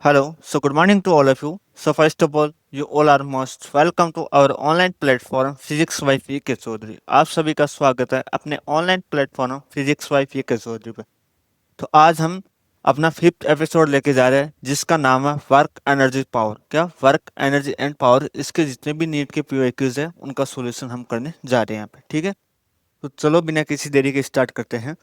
Hello, so good morning to all of you. So first of all, you all are most welcome to our online platform Physics by के चौधरी। आप सभी का स्वागत है अपने online platform physics bye के चौधरी पे। तो आज हम अपना फिफ्थ एपिसोड लेके जा रहे हैं जिसका नाम है वर्क एनर्जी पावर। क्या वर्क एनर्जी एंड पावर, इसके जितने भी नीट के पीओक्यूज है उनका सोल्यूशन हम करने जा रहे हैं यहाँ पे। ठीक है, तो चलो बिना किसी देरी के स्टार्ट करते हैं।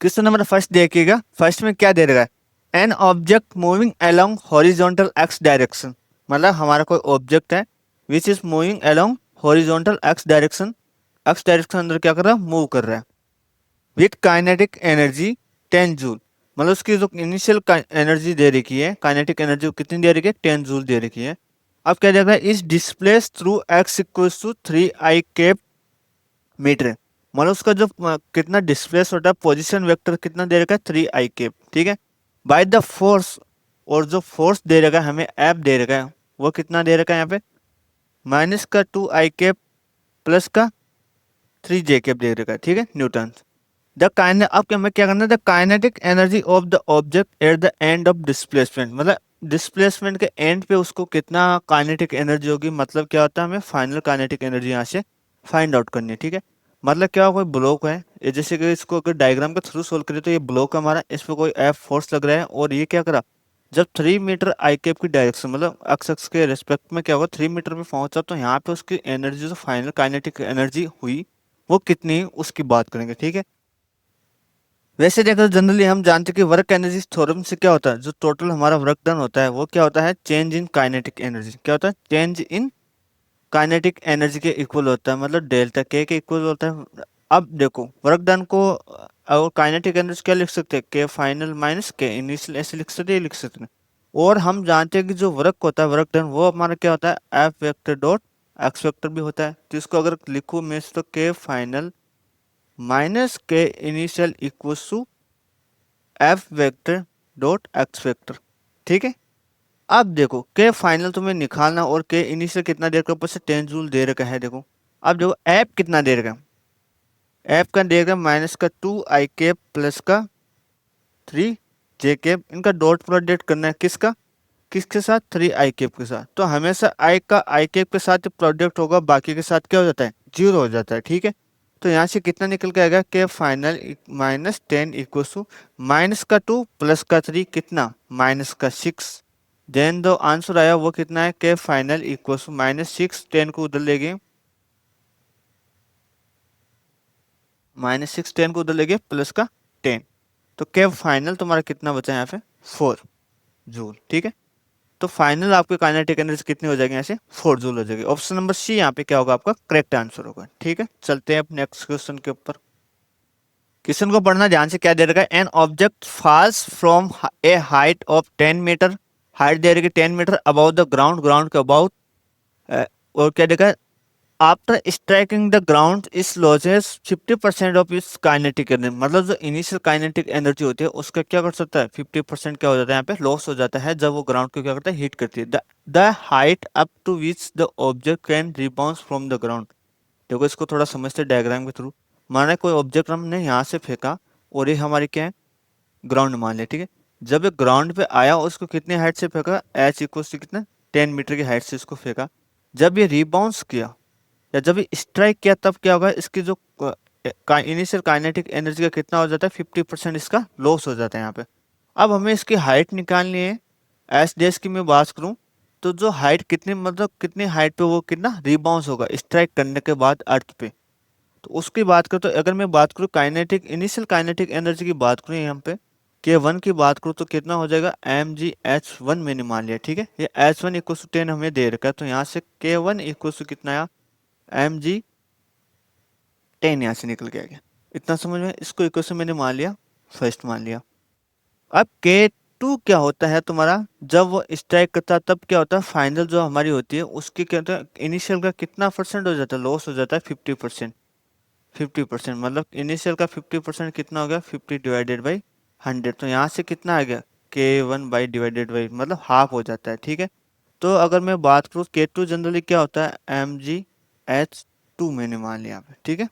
क्वेश्चन नंबर फर्स्ट देखिएगा। फर्स्ट में क्या दे रखा है, an object moving along horizontal x direction. मतलब हमारा कोई ऑब्जेक्ट है which is moving along horizontal x direction अंदर क्या कर रहा है, मूव कर रहा है विथ काइनेटिक एनर्जी 10 जूल। मतलब उसकी जो इनिशियल एनर्जी दे रखी है, काइनेटिक एनर्जी कितनी दे रखी है, 10 जूल दे रखी है। अब क्या दे रखा है, is displace through x equals to 3 i cap metre. मतलब उसका जो कितना डिस्प्लेस होता है, पोजीशन वेक्टर कितना दे रखा है, 3 आई कैप। ठीक है, बाय द फोर्स, और जो फोर्स दे रखा है हमें, एफ दे रखा है, वो कितना दे रखा है यहाँ पे, माइनस का 2 आई कैप प्लस का 3 जे कैप दे रखा है। ठीक है, न्यूटन। द काइने अब हमें क्या करना है, the kinetic energy of the object at the end of displacement. मतलब डिस्प्लेसमेंट के एंड पे उसको कितना काइनेटिक एनर्जी होगी। मतलब क्या होता है, हमें फाइनल काइनेटिक एनर्जी यहाँ से फाइंड आउट करनी है। ठीक है, मतलब क्या, कोई ब्लॉक है, ये जैसे कि इसको अगर डायग्राम के थ्रू सोल्व करें तो ये ब्लॉक हमारा, इस पर कोई एफ फोर्स लग रहा है और ये क्या करा, जब 3 मीटर आई कैप की डायरेक्शन मतलब एक्स के रेस्पेक्ट में क्या होगा, 3 मीटर में पहुंचा तो यहाँ पे उसकी एनर्जी जो फाइनल काइनेटिक एनर्जी हुई वो कितनी, उसकी बात करेंगे। ठीक है, वैसे देखो तो जनरली हम जानते हैं कि वर्क एनर्जी थ्योरम से क्या होता है, जो टोटल हमारा वर्क डन होता है वो क्या होता है, चेंज इन काइनेटिक एनर्जी। क्या होता है, चेंज इन काइनेटिक एनर्जी के इक्वल होता है, मतलब डेल्टा के इक्वल होता है। अब देखो वर्क डन को और काइनेटिक एनर्जी क्या लिख सकते हैं, के फाइनल माइनस के इनिशियल, ऐसे लिख सकते हैं, लिख सकते हैं। और हम जानते हैं कि जो वर्क होता है, वर्क डन, वो हमारा क्या होता है, F vector dot x vector भी होता है। तो इसको अगर लिखूँ मैं तो K final minus K initial equal to F vector dot x vector. ठीक है, अब देखो के फाइनल तुम्हें निकालना और के इनिशियल कितना दे रखा है, ऊपर से 10 जूल दे रखा है। देखो अब देखो एफ कितना दे रखा है, एफ का दे रखा है माइनस का 2 आई कैप प्लस का 3 जे कैप। इनका डॉट प्रोडक्ट करना है, किसका, किसके साथ, 3 आई कैप के साथ। तो हमेशा आई का आई कैप के साथ प्रोडक्ट होगा, बाकी के साथ क्या हो जाता है, जीरो हो जाता है। ठीक है, तो यहाँ से कितना निकल के आएगा, K final minus 10 equal to minus का 2 प्लस का 3 कितना, माइनस का 6। देन दो आंसर आया वो कितना है, के फाइनल इक्वल टू -6, 10 को उधर ले गए, -6 10 को उधर ले गए प्लस का 10। तो के फाइनल तुम्हारा कितना बचा है यहाँ पे, 4 जूल। ठीक है, तो फाइनल आपकी काइनेटिक एनर्जी कितनी हो जाएगी, यहाँ से 4 जूल हो जाएगी। ऑप्शन नंबर सी यहाँ पे क्या होगा, आपका करेक्ट आंसर होगा। ठीक है, चलते हैं अब नेक्स्ट क्वेश्चन के ऊपर। क्वेश्चन को पढ़ना ध्यान से, क्या दे रखा है, an object falls from a height of 10 metre. Height दे रखी 10 metre above the ground, ground के अबाउट। और क्या देखा है, after striking the ground is loses 50% of its kinetic energy. मतलब जो इनिशियल काइनेटिक एनर्जी होती है उसका क्या कर सकता है, 50% क्या हो जाता है, यहाँ पे लॉस हो जाता है जब वो ग्राउंड को क्या करता है, हिट करती है। The height up to which the object can rebounce from the ground. देखो इसको थोड़ा समझते डायग्राम के थ्रू। माना कोई ऑब्जेक्ट हमने यहाँ से फेंका और ये हमारी क्या है, ग्राउंड मान लिया। ठीक है, जब ये ग्राउंड पे आया उसको कितनी हाइट से फेंका, एच इक्वल टू कितना, 10 मीटर की हाइट से इसको फेंका। जब ये रिबाउंस किया या जब ये स्ट्राइक किया तब क्या होगा, इसकी जो इनिशियल काइनेटिक एनर्जी का कितना हो जाता है, 50% इसका लॉस हो जाता है यहाँ पे। अब हमें इसकी हाइट निकालनी है। एस डैश की मैं बात करूँ तो जो हाइट कितनी, मतलब कितनी हाइट पे वो कितना रिबाउंस होगा स्ट्राइक करने के बाद अर्थ पे, तो उसकी बात करूँ तो अगर मैं बात करूँ काइनेटिक इनिशियल काइनेटिक एनर्जी की बात करूँ यहाँ पे, के वन की बात करूँ तो कितना हो जाएगा, mgh1 मैंने मान लिया। ठीक है, ये h1 इक्वल टू 10 हमें दे रखा है, तो यहाँ से k1 इक्वल टू कितना आया, mg10 यहाँ से निकल के आ गया। इतना समझ में, इसको इक्वेशन मैंने मान लिया, फर्स्ट मान लिया। अब k2 क्या होता है तुम्हारा, जब वो स्ट्राइक करता है तब क्या होता है, फाइनल जो हमारी होती है उसकी क्या होता है, इनिशियल का कितना परसेंट हो जाता है, लॉस हो जाता है 50%। 50% मतलब इनिशियल का 50% कितना हो गया, 50/100। तो यहाँ से कितना आ गया, k1/डिवाइडेड बाई, मतलब हाफ हो जाता है। ठीक है, तो अगर मैं बात करूँ k2 जनरली क्या होता है, mgh2 मैंने मान लिया यहाँ पे। ठीक है,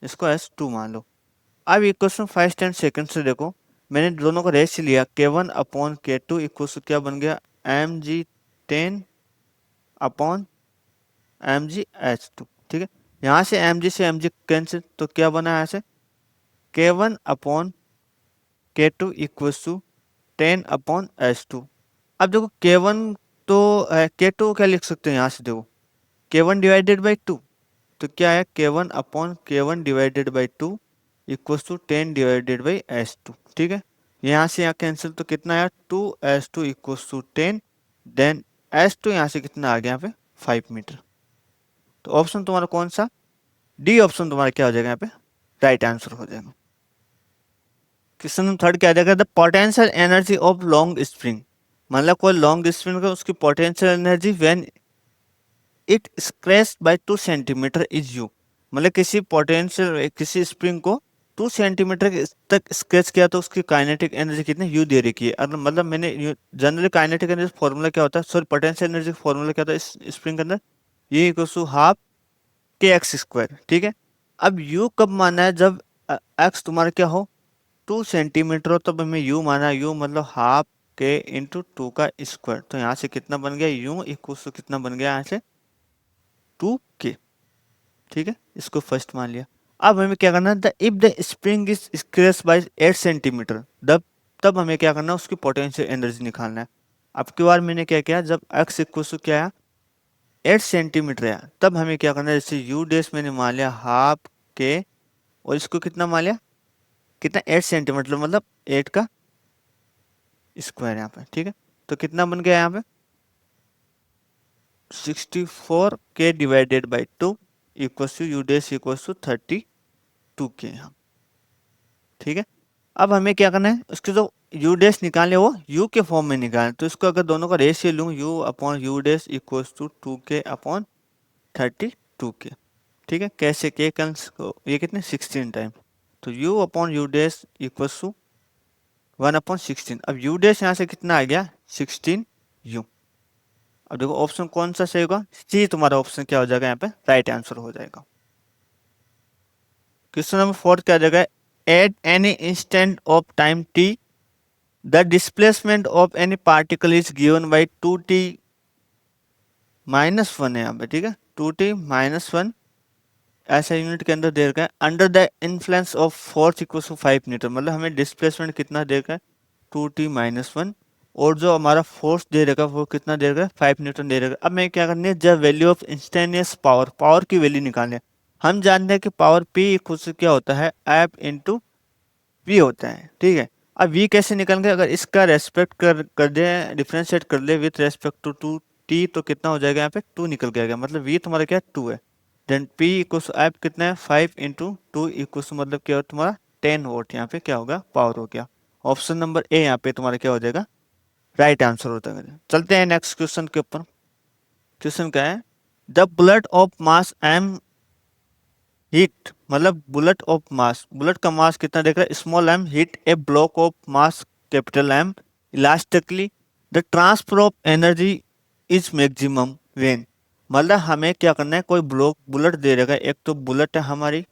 इसको s2 मान लो। अब ये क्वेश्चन फर्स्ट एंड सेकंड से देखो, मैंने दोनों का रेस लिया, K1/K2 इक्वल टू क्या बन गया, mg10/mgh2। ठीक है, यहाँ से mg से mg कैंसिल, तो क्या बना यहाँ से K1/K2 इक्वल टू 10/h2। अब देखो K1 तो K2 क्या लिख सकते हैं यहाँ से, देखो K1 डिवाइडेड बाई 2, तो क्या है K1/K1 divided by 2 equal to 10 divided by h2। ठीक है, यहाँ से यहाँ कैंसिल, तो कितना आया 2h2 equal to 10, then h2 यहाँ से कितना आ गया यहाँ पे 5 मीटर। तो ऑप्शन तुम्हारा कौन सा, डी ऑप्शन तुम्हारा क्या हो जाएगा यहाँ पे राइट आंसर हो जाएगा। क्वेश्चन नंबर थर्ड क्या देगा, the potential energy of long spring. मतलब कोई लॉन्ग स्प्रिंग का उसकी potential energy when it stretched by 2 centimetre is U. मतलब किसी पोटेंशियल किसी स्प्रिंग को 2 सेंटीमीटर तक स्क्रैच किया तो उसकी काइनेटिक एनर्जी कितनी यू दे रखी है। अगर मतलब मैंने जनरली काइनेटिक एनर्जी फॉर्मूला क्या होता है, सॉरी पोटेंशियल एनर्जी फॉर्मूला क्या होता है इस स्प्रिंग के अंदर, ये इक्वल टू हाफ के एक्स स्क्वायर। ठीक है, अब यू कब माना है, जब एक्स तुम्हारा क्या हो 2 सेंटीमीटर हो, तब हमें यू माना, यू मतलब हाफ के इंटू 2 का स्क्वायर। तो यहाँ से कितना बन गया, यू इक्वल टू कितना बन गया यहाँ से 2k। ठीक है, इसको फर्स्ट मान लिया। अब हमें क्या करना है, if the spring is stretched by 8 centimetre, तब हमें क्या करना है, उसकी पोटेंशियल एनर्जी निकालना है। अब की बार मैंने क्या किया, जब एक्स इक्वल टू क्या है 8 सेंटीमीटर है, तब हमें क्या करना है, जैसे यू डेस मैंने मान लिया हाफ के, और इसको कितना मान लिया, कितना 8 सेंटीमीटर मतलब 8 का स्क्वायर यहाँ पे। ठीक है, तो कितना बन गया यहाँ पे 64k divided by 2 equal to U dash equal to 32k। ठीक है, अब हमें क्या करना है, उसके जो यू डैश निकाले वो यू के फॉर्म में निकालें। तो इसको अगर दोनों का रेशियो लूँ, U upon U dash equals to 2k upon 32k। ठीक है, कैसे के ये कितने 16 टाइम, तो U upon U dash equals to 1/16। अब यू डैश यहाँ से कितना आ गया 16u। अब देखो ऑप्शन कौन सा सही होगा, सी तुम्हारा ऑप्शन क्या हो जाएगा यहाँ पे राइट आंसर हो जाएगा। क्वेश्चन नंबर 4 क्या जाएगा, at any instant of time t the displacement of any particle is given by 2t minus 1 है यहाँ पे। ठीक है, 2t माइनस 1 ऐसा यूनिट के अंदर दे रखा है, under the influence of force equal to 5 newton. मतलब हमें डिस्प्लेसमेंट कितना दे रखा है 2t माइनस 1, और जो हमारा फोर्स दे रखा है वो कितना दे रखा है 5 न्यूटन दे रखा है। अब मैं क्या करनी है, जब value of instantaneous power, power की वैल्यू निकालनी है। हम जानते हैं कि पावर p इक्वल टू क्या होता है एफ इंटू वी होता है। ठीक है, अब वी कैसे निकलेंगे, अगर इसका रेस्पेक्ट कर दे, डिफरेंशिएट कर ले with respect to to t, तो कितना हो जाएगा यहाँ पे 2 निकल के आएगा। मतलब वी तुम्हारा क्या 2 है, देन पी इक्वल्स एफ कितना है 5 इंटू 2 इक्वल्स मतलब क्या हो तुम्हारा 10 वोट यहाँ पे क्या होगा पावर हो गया। ऑप्शन नंबर ए यहाँ पे तुम्हारा क्या हो जाएगा राइट आंसर होता है। चलते हैं नेक्स्ट क्वेश्चन के ऊपर। क्वेश्चन क्या है, the bullet of mass M hit, मतलब बुलेट ऑफ मास, बुलेट का मास कितना देख रहा है small m, hit a block of mass capital M elastically, the transfer of energy is maximum when. मतलब हमें क्या करना है, कोई ब्लॉक बुलेट दे रखा है, एक तो बुलेट है हमारी,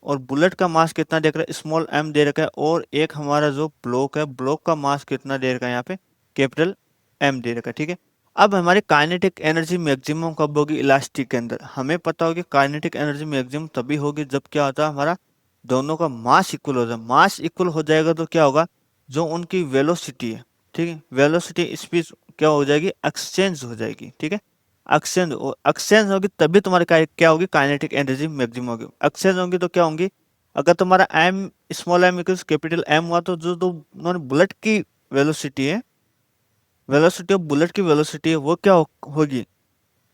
और बुलेट का मास कितना देख रहा है स्मॉल एम दे रखा है, और एक हमारा जो ब्लॉक है ब्लॉक का मास कितना दे रखा है यहाँ पे कैपिटल एम दे रखा है। ठीक है, अब हमारी काइनेटिक एनर्जी मैक्सिमम कब होगी इलास्टिक के अंदर, हमें पता होगी काइनेटिक एनर्जी मैक्सिमम तभी होगी जब क्या होता है हमारा दोनों का मास इक्वल हो जाए। मास इक्वल हो जाएगा तो क्या होगा, जो उनकी वेलोसिटी है, ठीक है, वेलोसिटी स्पीड क्या हो जाएगी एक्सचेंज हो जाएगी। ठीक है, एक्सचेंज एक्सचेंज होगी तभी तुम्हारी क्या होगी काइनेटिक एनर्जी मैक्सिमम होगी। एक्सचेंज होगी तो क्या होंगी, अगर तुम्हारा m small m equals capital M हुआ तो जो दो बुलेट की वेलोसिटी है, वेलोसिटी ऑफ बुलेट की वेलोसिटी है वो क्या होगी,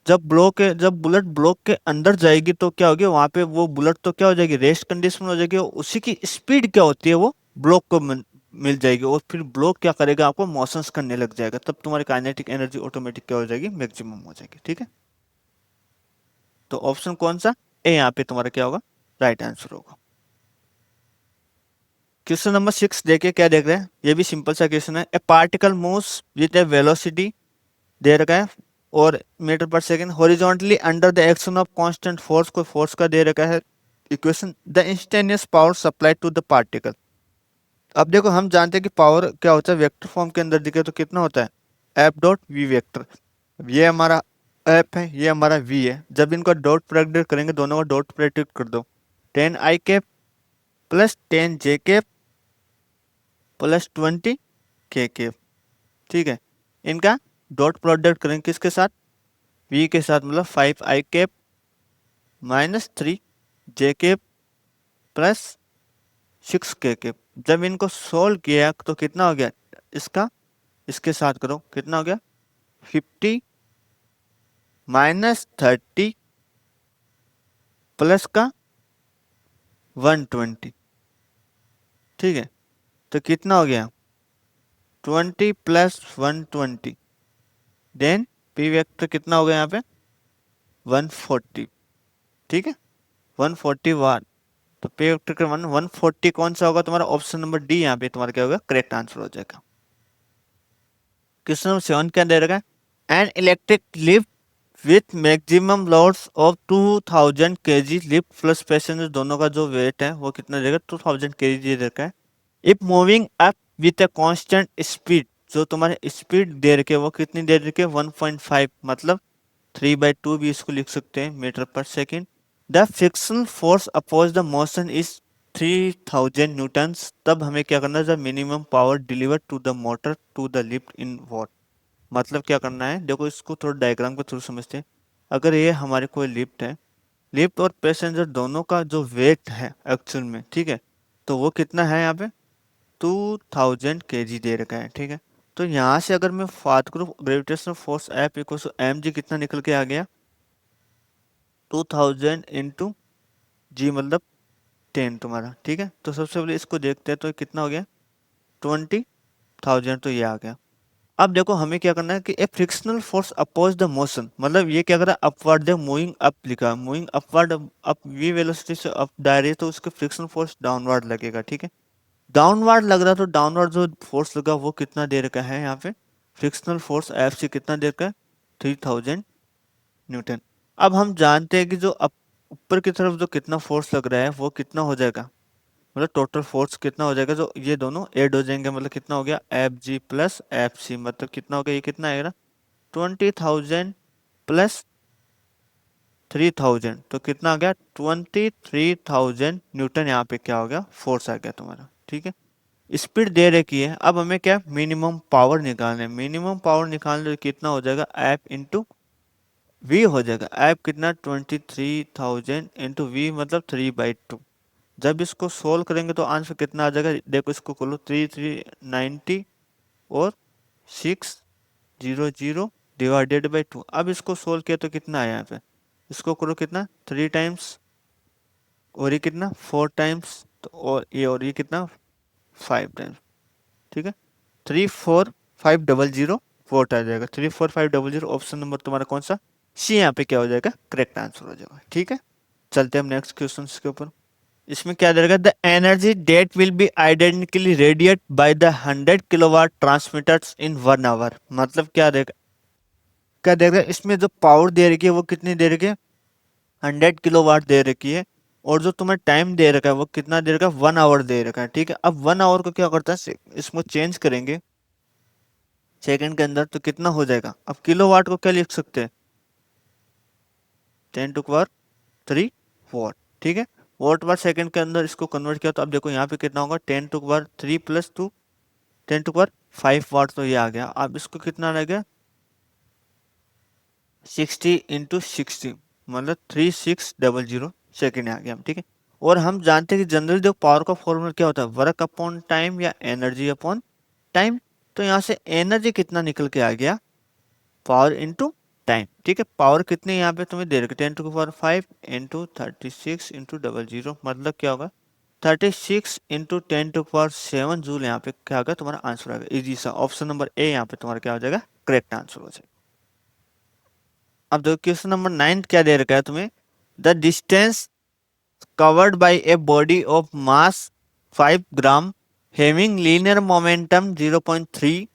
जब बुलेट ब्लॉक के अंदर जाएगी तो क्या होगी वहां पे वो बुलेट तो क्या हो जाएगी रेस्ट कंडीशन में हो जाएगी, और उसी की स्पीड क्या होती है वो ब्लॉक को मिल जाएगी, और फिर ब्लॉक क्या करेगा आपको मोशंस करने लग जाएगा, तब तुम्हारी काइनेटिक एनर्जी ऑटोमेटिक क्या हो जाएगी मैक्सिमम हो जाएगी। ठीक है, तो ऑप्शन कौन सा ए यहाँ पे तुम्हारा क्या होगा राइट आंसर होगा। क्वेश्चन नंबर 6 देखिए क्या देख रहे हैं, ये भी सिंपल सा क्वेश्चन है, a particle moves with a velocity दे रखा है और मीटर पर second horizontally under the action of constant force, कोई फोर्स का दे रखा है equation, the instantaneous power supply to the particle. अब देखो हम जानते हैं कि पावर क्या होता है, वेक्टर फॉर्म के अंदर दिखे तो कितना होता है, एफ डॉट वी वेक्टर। ये हमारा एफ है, ये हमारा वी है। जब इनका डॉट प्रोडक्ट करेंगे, दोनों का डॉट प्रोडक्ट कर दो, 10 i cap plus 10 j cap plus 20 k cap. ठीक है, इनका डॉट प्रोडक्ट करेंगे किसके साथ, वी के साथ, मतलब 5 i cap minus 3 j cap plus 6 k cap. जब इनको सोल्व किया तो कितना हो गया, इसका इसके साथ करो, कितना हो गया, 50 - 30 प्लस का 120। ठीक है, तो कितना हो गया, 20 प्लस 120, देन पी वेक्टर कितना हो गया यहाँ पे, 140। ठीक है, 141। तो पी वेक्टर का 140 कौन सा होगा तुम्हारा, ऑप्शन नंबर डी यहाँ पे तुम्हारा क्या होगा, करेक्ट आंसर हो जाएगा। क्वेश्चन नंबर 7 क्या दे रखा है, an electric lift with maximum loads of 2000 kg lift plus passenger, दोनों का जो वेट है वो कितना देगा, 2000 kg दे रखा है। If moving up with a constant speed, जो तुम्हारे स्पीड दे रखे वो कितनी दे रखे, 1.5, मतलब 3/2 भी इसको लिख सकते हैं मीटर पर second. The frictional force oppose the motion is 3000 newtons, तब हमें क्या करना है, the minimum power deliver to the motor to the lift in watt. मतलब क्या करना है, देखो इसको थोड़ा डायग्राम के थ्रू समझते हैं। अगर ये हमारे कोई लिफ्ट है, लिफ्ट और पैसेंजर दोनों का जो वेट है एक्चुअल में, ठीक है, तो वो कितना है यहाँ पे, 2000 kg दे रखा है। ठीक है, तो यहाँ से अगर मैं बात करूँ gravitational force F equal to m g, कितना निकल के आ गया, 2000 इंटू जी मतलब 10 तुम्हारा। ठीक है, तो सबसे पहले इसको देखते हैं, तो कितना हो गया, 20,000, तो ये आ गया। अब देखो हमें क्या करना है कि a frictional force oppose the motion, मतलब ये क्या कर रहा है, अपवर्ड है, मूविंग अप लिखा, moving upward, up V velocity से अप जा रही है, तो उसके फ्रिक्शनल फोर्स डाउनवर्ड लगेगा। ठीक है, डाउनवर्ड लग रहा, तो डाउनवर्ड जो फोर्स लगा वो कितना दे रखा है यहाँ पे, फ्रिक्शनल फोर्स एफ सी कितना दे रखा है, 3000 न्यूटन। अब हम जानते हैं कि जो ऊपर की तरफ जो कितना फोर्स लग रहा है वो कितना हो जाएगा, मतलब टोटल फोर्स कितना हो जाएगा, जो ये दोनों ऐड हो जाएंगे, मतलब कितना हो गया, F g plus F c, मतलब कितना हो गया, ये कितना आएगा, 20,000 प्लस 3000, तो कितना आ गया, 23,000 न्यूटन। यहाँ पे क्या हो गया, फोर्स आ गया तुम्हारा। ठीक है, स्पीड दे रखी है, अब हमें क्या मिनिमम पावर निकालना है। मिनिमम पावर निकालने तो कितना हो जाएगा, एफ इंटू वी हो जाएगा। एफ कितना, 23,000 इंटू वी मतलब 3/2। जब इसको सोल्व करेंगे तो आंसर कितना आ जाएगा, देखो इसको खोलो, 3390 और 600 डिवाइडेड बाई 2। अब इसको सोल्व किया तो कितना आया यहाँ पे, इसको करो कितना, 3 टाइम्स, और ये कितना 4 टाइम्स, तो और ये कितना 5 टाइम्स। ठीक है, 34500 वोट आ जाएगा, 34500, ऑप्शन नंबर तुम्हारा कौन सा, सी यहाँ पे क्या हो जाएगा, करेक्ट आंसर हो जाएगा। ठीक है, चलते हैं हम नेक्स्ट क्वेश्चन के ऊपर। इसमें क्या देगा, the energy that will be identically radiate by the 100 kilowatt transmitters in 1 hour, मतलब क्या देगा, क्या देगा, इसमें जो पावर दे रखी है वो कितनी दे रखी है, 100 किलोवाट दे रखी है, और जो तुम्हें टाइम दे रखा है वो कितना दे रखा है, 1 आवर दे रखा है। ठीक है, अब 1 आवर को क्या करता है, इसको चेंज करेंगे सेकंड के अंदर, तो कितना हो जाएगा, अब किलोवाट को क्या लिख सकते हैं, 10⁻³ ठीक है, वॉट पर सेकंड के अंदर इसको कन्वर्ट किया, तो अब देखो यहाँ पे कितना होगा, 10⁻³ प्लस 2, 10⁻5 वाट, तो ये आ गया। अब इसको कितना रह गया, 60 × 60, मतलब 3600 सेकेंड आ गया। ठीक है, और हम जानते हैं कि जनरली जो पावर का फॉर्मूला क्या होता है, वर्क अपॉन टाइम या एनर्जी अपॉन टाइम। तो यहाँ से एनर्जी कितना निकल के आ गया, पावर इंटू टाइम। ठीक है, पावर कितनी यहाँ पे तुम्हें दे रखी, 10⁵ इंटू 36 × 00, मतलब क्या होगा, 36 × 10⁻7 जूल। यहाँ पे क्या होगा, तुम्हारा आंसर आएगा इजी सा, ऑप्शन नंबर ए यहाँ पे तुम्हारा क्या हो जाएगा, करेक्ट आंसर हो जाएगा। अब देखो क्वेश्चन नंबर 9 क्या दे रखा है तुम्हें, the distance covered by a body of mass 5 gram having linear momentum 0.3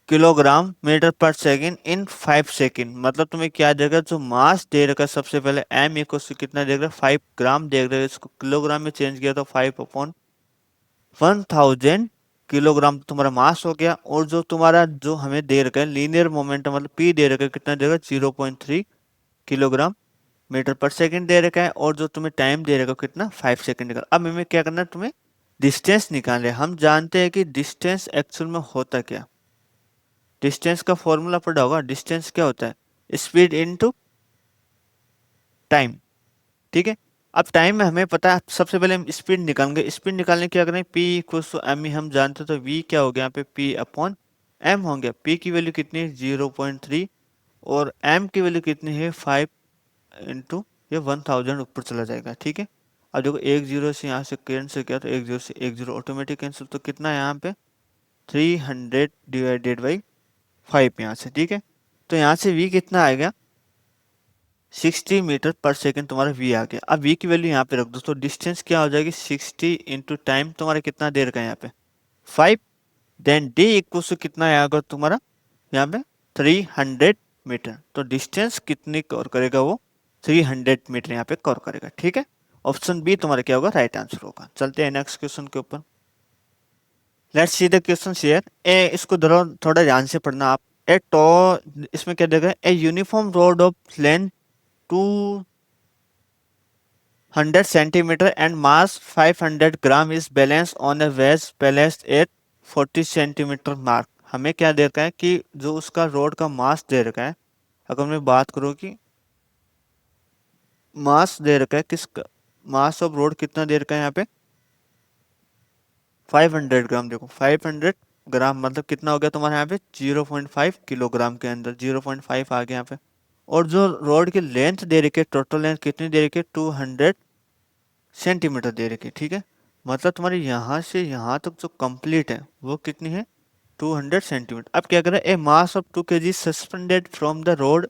kilogram metre पर सेकेंड इन 5 सेकेंड, मतलब तुम्हें क्या देगा, जो मास दे रखा सबसे पहले m इक्वल टू कितना देगा, 5 ग्राम दे रहा है, इसको किलोग्राम में चेंज किया तो 5/, 1000 किलोग्राम तुम्हारा मास हो गया, और जो तुम्हारा जो हमें दे रखा है लीनियर मोमेंटम मतलब पी दे रखा है कितना दे रखा है 0.3 किलोग्राम मीटर पर सेकंड दे रखा है, और जो तुम्हें टाइम दे रखा है कितना 5 सेकंड का। अब हमें क्या करना है, तुम्हें डिस्टेंस निकालना है। हम जानते हैं कि डिस्टेंस एक्चुअल में होता क्या, डिस्टेंस का फॉर्मूला पढ़ा होगा। डिस्टेंस क्या होता है, स्पीड इनटू टाइम, ठीक है। अब टाइम में हमें पता है, सबसे पहले हम स्पीड निकालेंगे। स्पीड निकालने क्या करें, p equals to m E हम जानते हैं, तो वी क्या हो गया यहाँ पे पी अपॉन एम हो गया। पी की वैल्यू कितनी है 0.3, और एम की वैल्यू कितनी है 5 इंटू ये 1000 ऊपर चला जाएगा, ठीक है। अब देखो एक जीरो से यहाँ से कैंसिल किया तो एक जीरो से एक जीरो ऑटोमेटिक कैंसिल, तो कितना है यहाँ पे 300 डिवाइडेड बाई 5 यहाँ से, ठीक है। तो यहाँ से वी कितना आएगा 60 मीटर पर सेकंड तुम्हारा वी आ गया। अब वी की वैल्यू यहाँ पे रख दो, तो डिस्टेंस क्या हो जाएगी 60 इंटू टाइम तुम्हारा कितना देर का है यहाँ पे 5, देन डी इक्वल टू कितना आएगा तुम्हारा यहाँ पे 300 मीटर। तो डिस्टेंस कितनी कवर करेगा वो 300 मीटर यहाँ पे कवर करेगा, ठीक है। ऑप्शन बी तुम्हारा क्या होगा राइट आंसर होगा। चलते हैं नेक्स्ट क्वेश्चन के ऊपर। Let's see the question share a, इसको थोड़ा ध्यान से पढ़ना आप। ए टो, इसमें क्या देगा, a uniform road of length 200 centimeter and mass 500 gram is balanced on a wedge placed at 40 centimetre mark. हमें क्या दे रखा है कि जो उसका रोड का मास दे रखा है, अगर मैं बात करूँ कि मास दे रखा है किसका, मास ऑफ रोड कितना दे रखा है यहाँ पे 500 ग्राम। देखो 500 ग्राम मतलब कितना हो गया तुम्हारे यहाँ पे 0.5 किलोग्राम के अंदर 0.5 आ गया यहाँ पे। और जो रोड की लेंथ दे रखी है, टोटल लेंथ कितनी दे रखी है 200 सेंटीमीटर दे रखी है, ठीक है। मतलब तुम्हारे यहाँ से यहाँ तक जो कंप्लीट है वो कितनी है 200 सेंटीमीटर। अब क्या करें, a mass of 2 kg suspended from the rod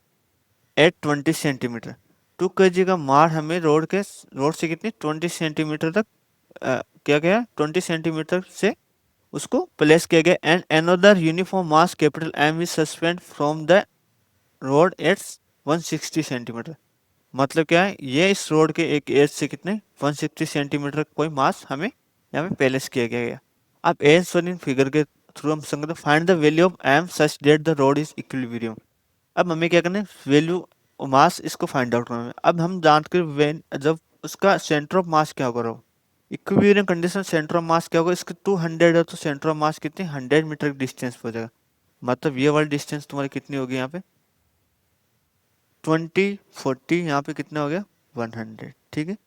at 20 centimetre. 2 kg का मार हमें रोड से कितनी 20 सेंटीमीटर तक क्या गया 20 सेंटीमीटर से उसको प्लेस किया गया। And another uniform mass capital M is suspend from the rod at 160 centimetre. मतलब क्या है, ये इस रोड के एक एज से कितने 160 सेंटीमीटर कोई मास हमें यहाँ पे प्लेस किया गया है। अब एज वन इन फिगर के थ्रू हम संगत find the value of am such that the road is equilibrium. अब हमें क्या करना है, वैल्यू मास इसको फाइंड आउट करना है। अब हम जानते हैं जब उसका सेंटर ऑफ मास क्या होगा, equilibrium condition centre of mass क्या होगा, इसके 200 है तो सेंटर ऑफ मास कितनी 100 मीटर डिस्टेंस पे हो जाएगा। मतलब ये वाली डिस्टेंस तुम्हारी कितनी होगी यहाँ पे 20 40, यहाँ पे कितना हो गया 100, ठीक है।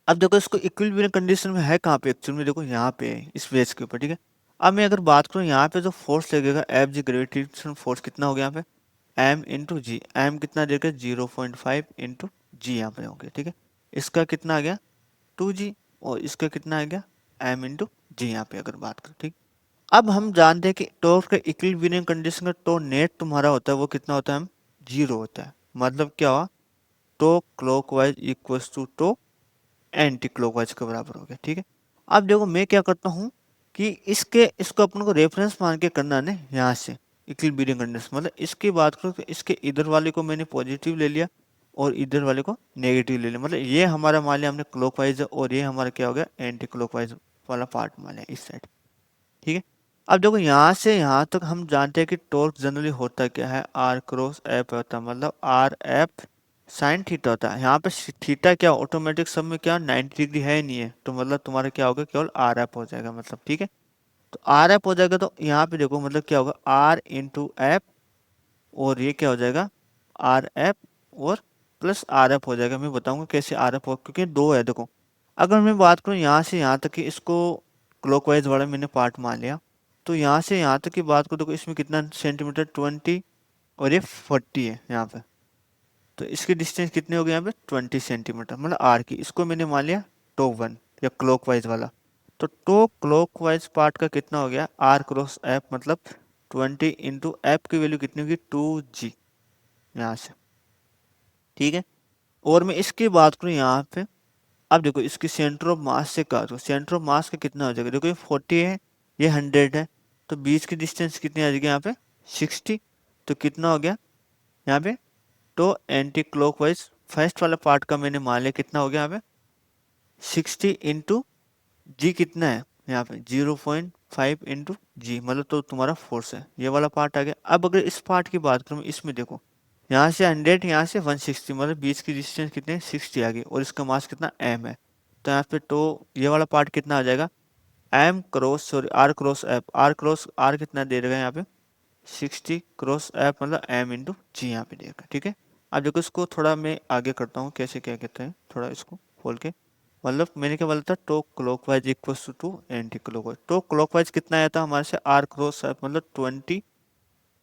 अब देखो इसको इक्विलिब्रियम कंडीशन में है कहाँ पे, एक्चुअल में देखो यहाँ पे है इस वेज के ऊपर, ठीक है। अब मैं अगर बात करूँ यहाँ पे जो फोर्स लगेगा एफ जी ग्रेविटेशन फोर्स कितना हो गया यहाँ पे एम इंटू जी। एम कितना देगा 0.5 इंटू जी यहाँ पे हो गया, ठीक है। इसका कितना आ गया 2 g, और इसका कितना आ गया एम इंटू जी यहाँ पे अगर बात करें, ठीक। अब हम जानते हैं कि टॉर्क का इक्विलिब्रियम कंडीशन का टो नेट तुम्हारा होता है वो कितना होता है हम 0 होता है। मतलब क्या हुआ tau clockwise equals to tau anticlockwise के बराबर हो गया, ठीक है। अब देखो मैं क्या करता हूँ कि इसको अपन को रेफरेंस मान के करना है ना, यहाँ से इक्विलिब्रियम कंडीशन मतलब इसकी बात करो तो इसके इधर वाले को मैंने पॉजिटिव ले लिया और इधर वाले को नेगेटिव ले लिया। मतलब ये हमारा मान लिया हमने क्लॉकवाइज और ये हमारा क्या हो गया एंटी क्लॉकवाइज वाला पार्ट मान लिया इस साइड, ठीक है। अब देखो यहाँ से यहाँ तक हम जानते हैं कि टॉर्क जनरली होता क्या है आर क्रॉस एफ होता है, मतलब आर एफ साइन थीटा होता है। यहाँ पे थीटा क्या ऑटोमेटिक सब में क्या 90 डिग्री है नहीं है, तो मतलब तुम्हारा क्या होगा केवल आर एफ हो जाएगा, मतलब ठीक है। तो आर एफ हो जाएगा तो यहाँ पे देखो मतलब क्या होगा आर इंटू एफ, और ये क्या हो जाएगा आर एफ और प्लस आर एफ हो जाएगा। मैं बताऊंगा कैसे आर एफ हो, क्योंकि दो है देखो। अगर मैं बात करूँ यहाँ से यहाँ तक कि इसको क्लॉकवाइज वाला मैंने पार्ट मान लिया, तो यहाँ से यहाँ तक की बात करो तो इसमें कितना सेंटीमीटर 20 और ये 40 है यहाँ पे, तो इसकी डिस्टेंस कितनी हो गई यहाँ पे 20 सेंटीमीटर मतलब आर की। इसको मैंने मान लिया टो वन या क्लॉकवाइज वाला, तो टो क्लॉकवाइज पार्ट का कितना हो गया आर क्रॉस एफ, मतलब 20 इंटू एफ की वैल्यू कितनी होगी 2 g यहाँ से, ठीक है। और मैं इसकी बात करूँ यहाँ पे, अब देखो इसकी सेंटर ऑफ मास से कहा तो सेंटर ऑफ मास का कितना हो जाएगा, देखो ये 40 है ये 100 है, तो बीच की डिस्टेंस कितनी आ जाएगी यहाँ पे 60। तो कितना हो गया यहाँ पे तो एंटी क्लॉकवाइज फर्स्ट वाला पार्ट का मैंने मान लिया कितना हो गया यहाँ पे 60 इंटू जी कितना है यहाँ पे 0.5 इंटू जी, मतलब तो तुम्हारा फोर्स है, ये वाला पार्ट आ गया। अब अगर इस पार्ट की बात करूँ, इसमें देखो यहाँ से 100, यहाँ से 160, मतलब बीच की डिस्टेंस कितने 60 आ गई, और इसका मास कितना m है। तो यहाँ पे तो ये वाला पार्ट कितना आ जाएगा, m cross sorry r cross f, r cross r कितना दे देगा यहाँ पे 60 क्रॉस f, मतलब m इंटू जी यहाँ पे देगा। ठीक है, अब देखो इसको थोड़ा मैं आगे करता हूँ, कैसे क्या कहते हैं, थोड़ा इसको खोल के, मतलब मैंने क्या बोला था, tau clockwise equals to anticlockwise. Tau clockwise कितना आया था हमारे से, r क्रॉस f, मतलब 20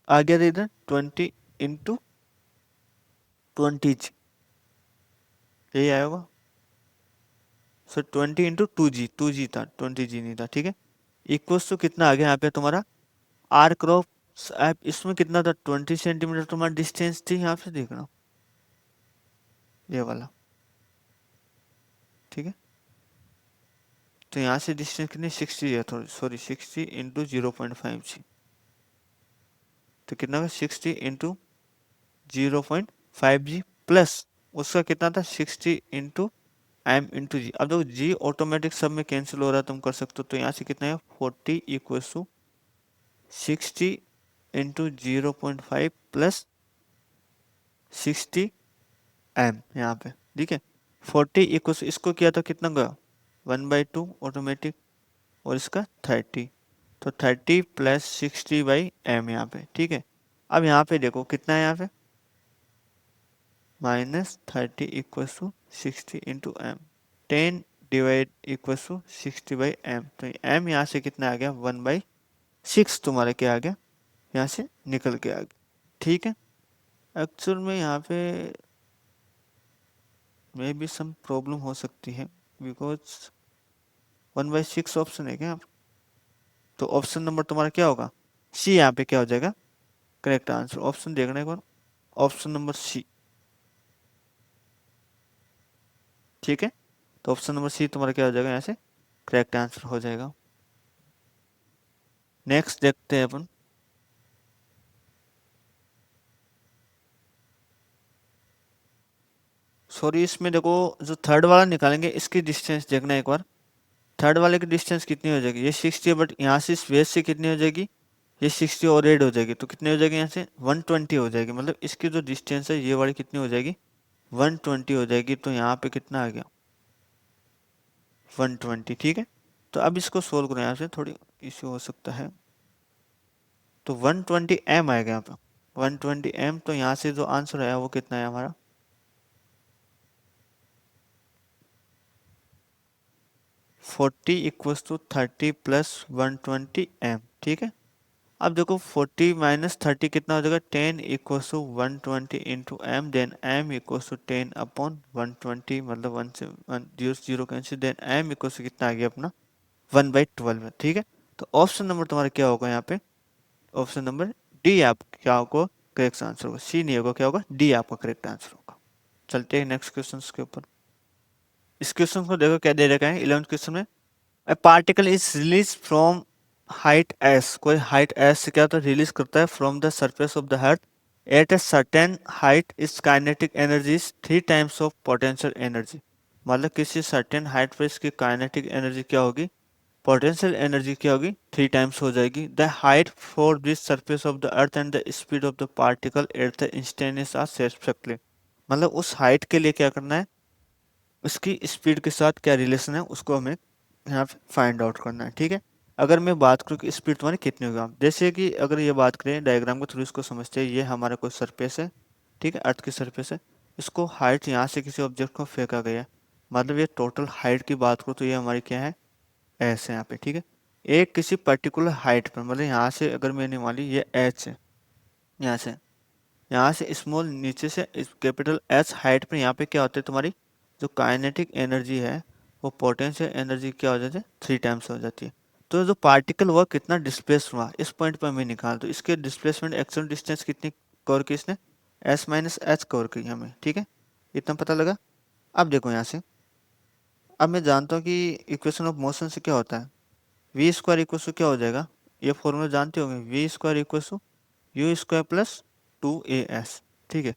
आ गया था इधर, 20 इंटू 20 जी, यही आया होगा सर, 20 इंटू 2 जी था, 20 जी नहीं था। ठीक है, इक्वल्स टू कितना आ गया यहाँ पे तुम्हारा, आर क्रॉस एफ, इसमें कितना था 20 सेंटीमीटर तुम्हारा डिस्टेंस थी, यहाँ से देखना ये वाला। ठीक है, तो यहाँ से डिस्टेंस कितनी 60 है, थोड़ी सॉरी 60 इंटू 0.5 जी, तो कितना का 60 इंटू 0.5 जी, प्लस उसका कितना था 60 इंटू एम इंटू जी। अब देखो जी ऑटोमेटिक सब में कैंसिल हो रहा है, तुम कर सकते हो, तो यहाँ से कितना है 40 equal to 60 into 0.5 plus 60 m यहाँ पे। ठीक है, 40 इक्वल, इसको किया तो कितना गया 1/2 ऑटोमेटिक, और इसका 30, तो 30 प्लस 60/m यहाँ पे। ठीक है, अब यहाँ पे देखो कितना है, यहाँ पे -30 equal to 60 into m, 10 divide equal to 60/m, तो m यहाँ से कितना आ गया 1/6 तुम्हारा क्या आ गया, यहाँ से निकल के आ गया। ठीक है, एक्चुअल में यहाँ पे मे भी सम प्रॉब्लम हो सकती है, बिकॉज 1/6 ऑप्शन है क्या, तो ऑप्शन नंबर तुम्हारा क्या होगा सी, यहाँ पे क्या हो जाएगा करेक्ट आंसर। ऑप्शन देखना एक बार, ऑप्शन नंबर सी। ठीक है, तो ऑप्शन नंबर सी तुम्हारा क्या हो जाएगा, यहाँ से करेक्ट आंसर हो जाएगा। नेक्स्ट देखते हैं अपन, सॉरी इसमें देखो जो थर्ड वाला निकालेंगे, इसकी डिस्टेंस देखना एक बार, थर्ड वाले की डिस्टेंस कितनी हो जाएगी, ये 60 है, बट यहाँ से इस बेस से कितनी हो जाएगी, ये 60 और एड हो जाएगी, तो कितनी हो जाएगी यहाँ से 120 हो जाएगी, मतलब इसकी जो डिस्टेंस है ये वाली कितनी हो जाएगी 120 हो जाएगी, तो यहाँ पे कितना आ गया 120। ठीक है, तो अब इसको सोल्व करें, यहाँ से थोड़ी इश्यू हो सकता है, तो 120 m आएगा यहाँ पे 120 m, तो यहाँ से जो आंसर आया वो कितना है हमारा 40 इक्वल्स टू 30 प्लस 120 m। ठीक है, अब देखो 40 माइनस 30 कितना हो जाएगा 10 equals to 120 into m, then m equals to 10 upon 120, मतलब 1 से 1 0 cancel, then m equals to कितना आ गया अपना 1/12 है। ठीक है, तो ऑप्शन नंबर तुम्हारा क्या होगा यहाँ पे, ऑप्शन नंबर डी आप क्या होगा करेक्ट आंसर होगा, सी नहीं होगा, क्या होगा डी आपका करेक्ट आंसर होगा। चलते हैं नेक्स्ट क्वेश्चन के ऊपर। इस क्वेश्चन को देखो क्या दे रखा है 11th क्वेश्चन में, ए particle is release from height S, कोई हाइट एस से क्या होता है रिलीज करता है from the surface of the earth at a certain height, is kinetic energy is 3 times of potential energy, मतलब किसी सर्टेन हाइट पर इसकी काइनेटिक एनर्जी क्या होगी, पोटेंशियल एनर्जी क्या होगी 3 टाइम्स हो जाएगी। The height for this surface of the earth and the speed of the particle at the instantaneous are separately, मतलब उस हाइट के लिए क्या करना है, उसकी स्पीड के साथ क्या रिलेशन है उसको हमें यहाँ पे फाइंड आउट करना है। ठीक है, अगर मैं बात करूँ कि स्पीड तुम्हारी कितनी होगी, जैसे कि अगर ये बात करें डायग्राम के थ्रू इसको समझते हैं, ये हमारा कोई सरफेस है, ठीक है अर्थ की सरफेस है, इसको हाइट यहाँ से किसी ऑब्जेक्ट को फेंका गया है, मतलब ये टोटल हाइट की बात करूँ तो ये हमारी क्या है एस है यहाँ पे। ठीक है, एक किसी पर्टिकुलर हाइट पर, मतलब यहाँ से अगर मैंने मान ली ये एच है, यहाँ से स्मॉल नीचे से कैपिटल एच हाइट पर, यहाँ पे क्या होता है तुम्हारी जो काइनेटिक एनर्जी है वो पोटेंशियल एनर्जी क्या हो जाती है 3 टाइम्स हो जाती है। तो जो पार्टिकल हुआ कितना डिस्प्लेस हुआ इस पॉइंट पर हमें निकाल, तो इसके डिस्प्लेसमेंट एक्चुअल डिस्टेंस कितनी कवर की इसने एस माइनस एच कवर की हमें। ठीक है, इतना पता लगा। अब देखो यहाँ से, अब मैं जानता हूँ कि इक्वेशन ऑफ मोशन से क्या होता है, वी स्क्वायर इक्वल टू क्या हो जाएगा, ये फॉर्मूला जानते होंगे, v square equal to u square plus 2as। ठीक है,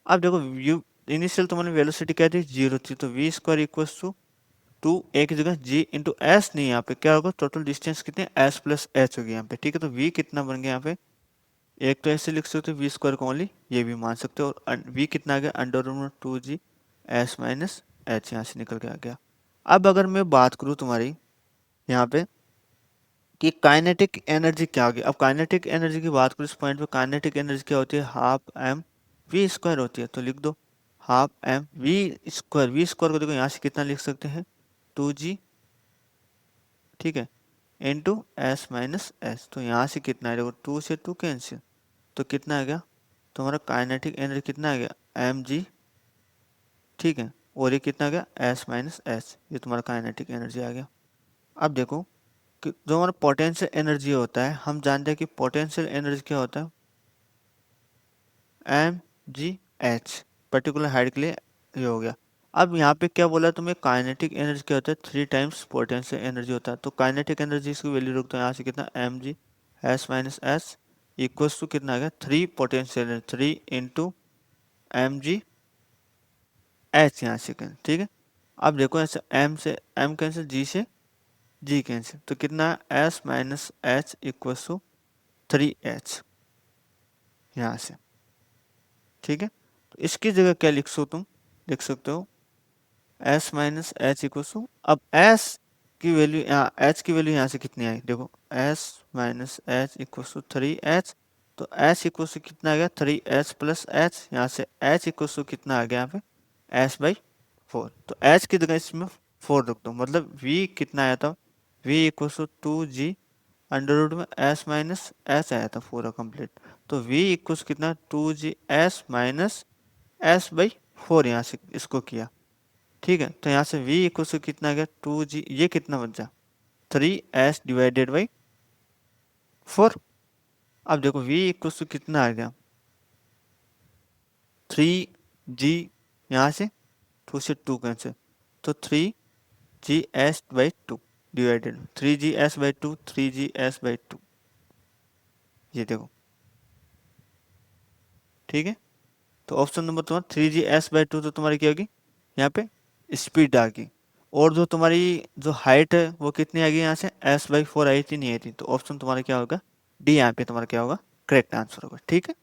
अब देखो यू इनिशियल तुम्हारी वेलोसिटी क्या थी 0 थी, तो वी स्क्वायर इक्वल टू ए की जगह जी इंटू एस नहीं, यहाँ पे क्या होगा, टोटल डिस्टेंस कितने, एस प्लस एच होगी यहाँ पे, ठीक है। तो वी कितना बन गया यहाँ पे, एक तो ऐसे लिख सकते हो वी स्क्वायर को ओनली, ये भी मान सकते हो, और वी कितना आ गया, अंडर रूट में 2g एस माइनस एच यहाँ से निकल के आ गया। अब अगर मैं बात करूँ तुम्हारी यहाँ पे कि काइनेटिक एनर्जी क्या होगी, अब काइनेटिक एनर्जी की बात करूँ इस पॉइंट पे, काइनेटिक एनर्जी क्या होती है, हाफ एम वी स्क्वायर होती है। तो लिख दो हाफ एम वी स्क्वायर को देखो यहाँ से कितना लिख सकते हैं, 2g, ठीक है, इंटू एस माइनस एस। तो यहाँ से कितना है, देखो 2 से 2 कैंसिल, तो कितना आ गया तुम्हारा काइनेटिक एनर्जी, कितना आ गया एम जी, ठीक है, और ये कितना आ गया एस माइनस एस, ये तुम्हारा काइनेटिक एनर्जी आ गया। अब देखो कि जो हमारा पोटेंशियल एनर्जी होता है, हम जानते हैं कि पोटेंशियल एनर्जी क्या होता है, m g h, particular height के लिए ये हो गया। अब यहाँ पे क्या बोला तुम्हें, काइनेटिक एनर्जी क्या होता है, 3 टाइम्स पोटेंशियल एनर्जी होता है। तो काइनेटिक एनर्जी की वैल्यू रखते हैं यहाँ से, कितना m g s minus s equals to कितना आ गया, 3 potential energy, 3 into m g h यहाँ से, ठीक है। अब देखो ऐसे एम से एम कैंसिल, जी से जी कैंसिल, तो कितना s minus h equals to 3h यहाँ से, ठीक है। तो इसकी जगह क्या लिख सो तुम, लिख सकते हो s minus h equals to, अब एस की वैल्यू यहाँ, एच की वैल्यू यहाँ से कितनी आई, देखो s minus h equals to 3h, तो एच इक्वल्स टू कितना आ गया 3h प्लस एच, यहाँ से एच इक्वल्स टू कितना आ गया यहाँ पे एस बाई 4। तो एच की जगह इसमें 4 रख दो, मतलब v कितना आया था, v equals to 2g under root में एस माइनस एस आया था पूरा कंप्लीट। तो v इक्वल्स कितना 2g S minus S by 4, यहाँ से इसको किया, ठीक है। तो यहाँ से v इक्वल्स टू कितना आ गया 2g, ये कितना बचा 3s डिवाइडेड बाई 4। अब देखो v इक्वल्स टू कितना आ गया 3g, यहाँ से 2 से 2 कैंसिल, तो 3gs by 2 divided 3gs by 2, 3gs by 2, ये देखो, ठीक है। तो ऑप्शन नंबर तुम्हारा 3gs/2, तो तुम्हारी क्या होगी यहाँ पे स्पीड आ गई, और जो तुम्हारी जो हाइट है वो कितनी आ गई यहाँ से s/4 आई थी, नहीं आई थी। तो ऑप्शन तुम्हारा क्या होगा डी, यहाँ पे तुम्हारा क्या होगा करेक्ट आंसर होगा, ठीक है।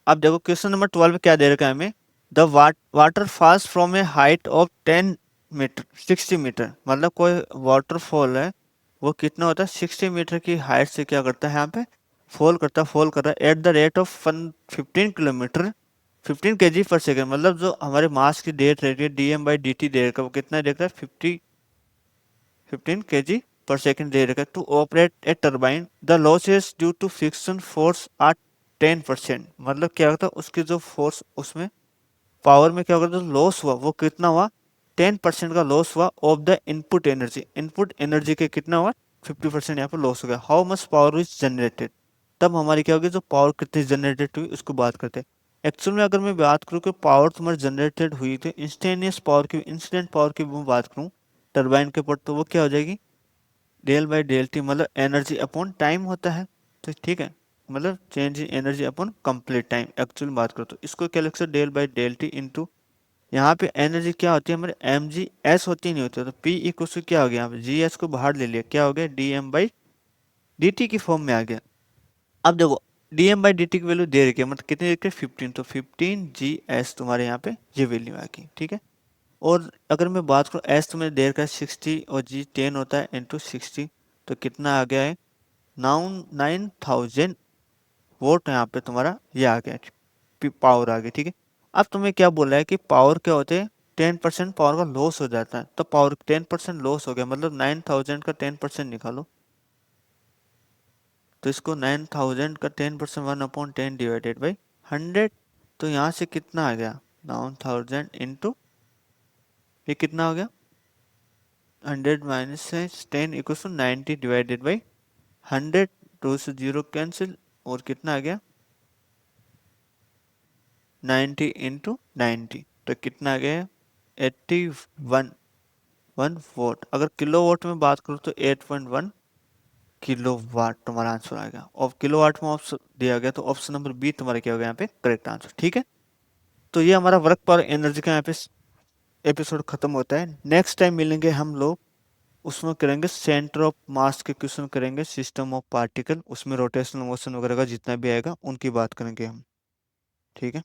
अब देखो क्वेश्चन नंबर 12 में क्या दे रखा है हमें, the water falls from a height of 10 metre 60 metre, मतलब कोई वाटरफॉल है वो कितना होता है 60 मीटर की हाइट से क्या करता है यहाँ पे फॉल कर रहा है at the rate of 15 kilometre 15 kg/सेकेंड, मतलब जो हमारे मास की डेट रहती है dm/dt दे रखा है, वो कितना दे रखा है 15 kg/सेकेंड दे रखा है। To operate a turbine the losses due to friction force are 10%, मतलब क्या होता है उसकी जो फोर्स उसमें पावर में क्या होगा, जो लॉस हुआ वो कितना हुआ 10% का लॉस हुआ ऑफ द इनपुट एनर्जी के कितना हुआ 50% यहाँ पर लॉस हो गया। How much power is generated, तब हमारी क्या होगी जो पावर कितनी जनरेटेड हुई उसको बात करते हैं। एक्चुअल में अगर मैं बात करूँ कि पावर तुम्हारी जनरेटेड हुई तो इंस्टेंटेनियस पावर की, इंस्टेंट पावर की मैं बात करूँ टर्बाइन के ऊपर, तो वो क्या हो जाएगी डेल बाई डेल टी, मतलब एनर्जी अपॉन टाइम होता है, तो ठीक है, मतलब change in energy upon complete time. Actual बात करो तो इसको क्या लिख सकते del by del t into, यहाँ पे एनर्जी क्या होती है हमारे एम जी एस होती नहीं होती, तो पी इक्वल टू क्या हो गया, यहाँ पे जी एस को बाहर ले लिया, क्या हो गया d m by d t की फॉर्म में आ गया। अब देखो d m by d t की वैल्यू दे रखी है, मतलब कितनी रखी है 15, तो 15 जी एस तुम्हारे यहाँ पे ये वैल्यू आ गई, ठीक है। और अगर मैं बात करूँ एस तुम्हें दे रखा है 60 और जी 10 होता है इंटू 60, तो कितना आ गया है 9000 वोट, यहाँ पे तुम्हारा ये आ गया पावर आ गई, ठीक है। अब तुम्हें क्या बोला है कि पावर क्या होते हैं 10% पावर का लॉस हो जाता है, तो पावर 10% लॉस हो गया, मतलब 9000 का 10% निकालो, तो इसको 9000 का 10% 1/10 डिवाइडेड बाई 100, तो यहाँ से कितना आ गया 9000 इंटू ये कितना हो गया 100 minus 10 equal to 90 divided by 100, 2 से 0 कैंसिल, और कितना आ गया 90 इंटू 90, तो कितना आ गया 81 वोट। अगर किलो वोट में बात करूँ तो 8.1 किलो वाट तुम्हारा आंसर आ गया, और किलो वाट में ऑप्शन दिया गया, तो ऑप्शन नंबर बी तुम्हारा क्या हो गया यहाँ पे करेक्ट आंसर, ठीक है। तो ये हमारा वर्क पर एनर्जी का यहाँ पे एपिसोड खत्म होता है। नेक्स्ट टाइम मिलेंगे हम लोग, उसमें करेंगे सेंटर ऑफ मास के क्वेश्चन करेंगे, सिस्टम ऑफ पार्टिकल, उसमें रोटेशनल मोशन वगैरह का जितना भी आएगा उनकी बात करेंगे हम। ठीक है।